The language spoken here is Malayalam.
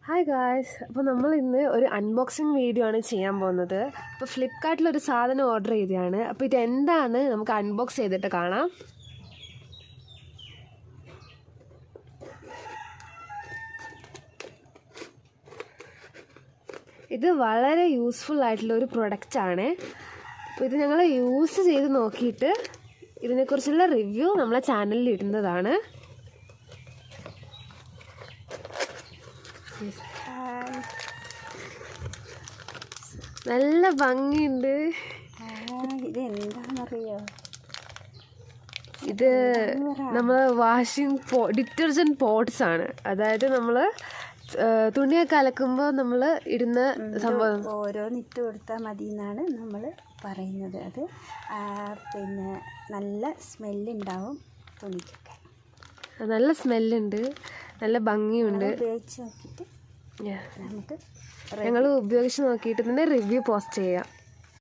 ഹായ് ഗായ്സ്, അപ്പോൾ നമ്മൾ ഇന്ന് ഒരു അൺബോക്സിങ് വീഡിയോ ആണ് ചെയ്യാൻ പോകുന്നത്. അപ്പോൾ ഫ്ലിപ്കാർട്ടിലൊരു സാധനം ഓർഡർ ചെയ്തതാണ്. അപ്പോൾ ഇതെന്താണ് നമുക്ക് അൺബോക്സ് ചെയ്തിട്ട് കാണാം. ഇത് വളരെ യൂസ്ഫുൾ ആയിട്ടുള്ള ഒരു പ്രൊഡക്റ്റാണ്. അപ്പോൾ ഇത് ഞങ്ങൾ യൂസ് ചെയ്ത് നോക്കിയിട്ട് ഇതിനെക്കുറിച്ചുള്ള റിവ്യൂ നമ്മളെ ചാനലിൽ ഇടുന്നതാണ്. നല്ല ഭംഗിയുണ്ട്. ഇത് എന്താണെന്നറിയോ? ഇത് നമ്മൾ ഡിറ്റർജൻറ്റ് പോട്ട്സ് ആണ്. അതായത് നമ്മൾ തുണിയൊക്കെ അലക്കുമ്പോൾ നമ്മൾ ഇടുന്ന സംഭവം ഓരോന്നിട്ട് കൊടുത്താൽ മതി എന്നാണ് നമ്മൾ പറയുന്നത്. അത് പിന്നെ നല്ല സ്മെല്ലുണ്ടാവും തുണിക്കൊക്കെ. നല്ല സ്മെല്ലുണ്ട്, നല്ല ഭംഗിയുണ്ട്. ഉപയോഗിച്ച് നോക്കിയിട്ട് നമുക്ക് ഞങ്ങൾ ഉപയോഗിച്ച് നോക്കിയിട്ട് തന്നെ റിവ്യൂ പോസ്റ്റ് ചെയ്യാം.